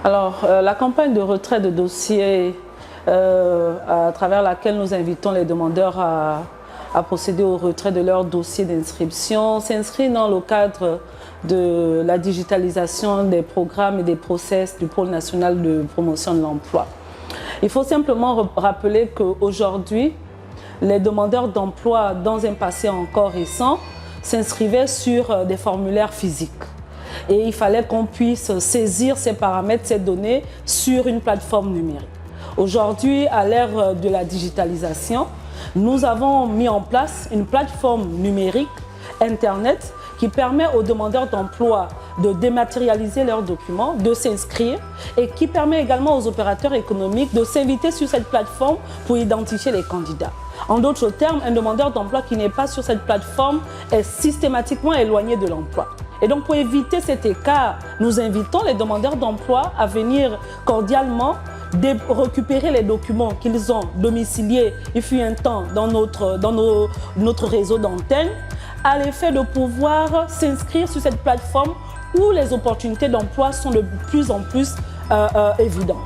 Alors, la campagne de retrait de dossiers à travers laquelle nous invitons les demandeurs à procéder au retrait de leur dossier d'inscription s'inscrit dans le cadre de la digitalisation des programmes et des process du Pôle national de promotion de l'emploi. Il faut simplement rappeler qu'aujourd'hui, les demandeurs d'emploi dans un passé encore récent s'inscrivaient sur des formulaires physiques. Et il fallait qu'on puisse saisir ces paramètres, ces données sur une plateforme numérique. Aujourd'hui, à l'ère de la digitalisation, nous avons mis en place une plateforme numérique, Internet, qui permet aux demandeurs d'emploi de dématérialiser leurs documents, de s'inscrire et qui permet également aux opérateurs économiques de s'inviter sur cette plateforme pour identifier les candidats. En d'autres termes, un demandeur d'emploi qui n'est pas sur cette plateforme est systématiquement éloigné de l'emploi. Et donc, pour éviter cet écart, nous invitons les demandeurs d'emploi à venir cordialement récupérer les documents qu'ils ont domiciliés, il fut un temps, dans notre réseau d'antennes, à l'effet de pouvoir s'inscrire sur cette plateforme où les opportunités d'emploi sont de plus en plus évidentes.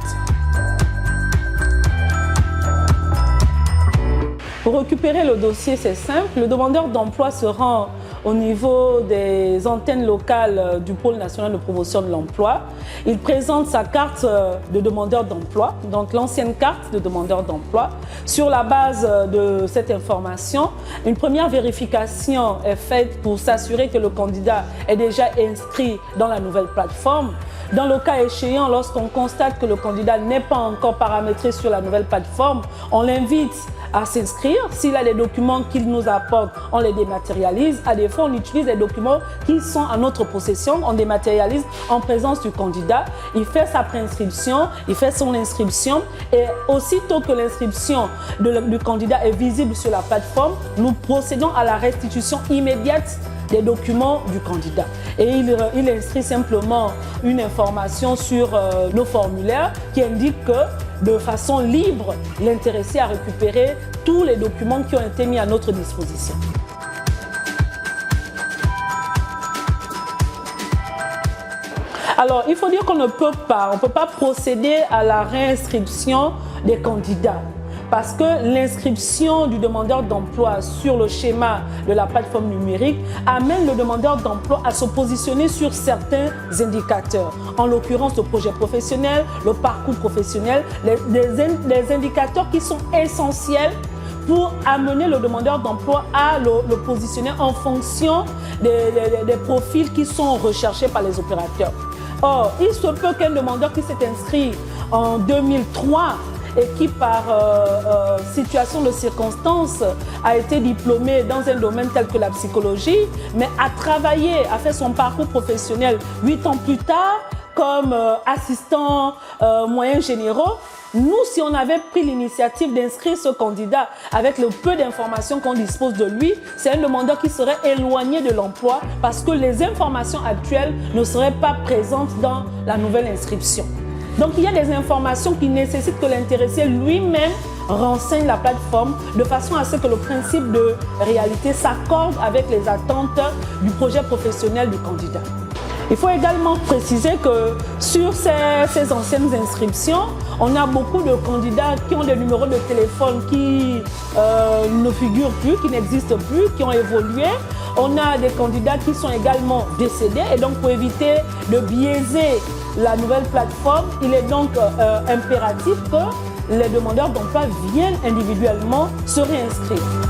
Pour récupérer le dossier, c'est simple. Le demandeur d'emploi se rend au niveau des antennes locales du Pôle national de promotion de l'emploi. Il présente sa carte de demandeur d'emploi, donc l'ancienne carte de demandeur d'emploi. Sur la base de cette information, une première vérification est faite pour s'assurer que le candidat est déjà inscrit dans la nouvelle plateforme. Dans le cas échéant, lorsqu'on constate que le candidat n'est pas encore paramétré sur la nouvelle plateforme, on l'invite à s'inscrire. S'il a les documents qu'il nous apporte, on les dématérialise. À défaut, on utilise les documents qui sont à notre possession. On dématérialise en présence du candidat. Il fait sa préinscription, il fait son inscription. Et aussitôt que l'inscription du candidat est visible sur la plateforme, nous procédons à la restitution immédiate des documents du candidat. Et il inscrit simplement une information sur nos formulaires qui indique que de façon libre, l'intéressé a récupéré tous les documents qui ont été mis à notre disposition. Alors, il faut dire qu'on ne peut pas procéder à la réinscription des candidats. Parce que l'inscription du demandeur d'emploi sur le schéma de la plateforme numérique amène le demandeur d'emploi à se positionner sur certains indicateurs. En l'occurrence, le projet professionnel, le parcours professionnel, les indicateurs qui sont essentiels pour amener le demandeur d'emploi à le positionner en fonction des profils qui sont recherchés par les opérateurs. Or, il se peut qu'un demandeur qui s'est inscrit en 2003 et qui, par situation de circonstance, a été diplômé dans un domaine tel que la psychologie, mais a travaillé, a fait son parcours professionnel 8 ans plus tard comme assistant moyens généraux. Nous, si on avait pris l'initiative d'inscrire ce candidat avec le peu d'informations qu'on dispose de lui, c'est un demandeur qui serait éloigné de l'emploi parce que les informations actuelles ne seraient pas présentes dans la nouvelle inscription. Donc, il y a des informations qui nécessitent que l'intéressé lui-même renseigne la plateforme de façon à ce que le principe de réalité s'accorde avec les attentes du projet professionnel du candidat. Il faut également préciser que sur ces anciennes inscriptions, on a beaucoup de candidats qui ont des numéros de téléphone qui ne figurent plus, qui n'existent plus, qui ont évolué. On a des candidats qui sont également décédés et donc pour éviter de biaiser la nouvelle plateforme, il est donc impératif que les demandeurs d'emploi viennent individuellement se réinscrire.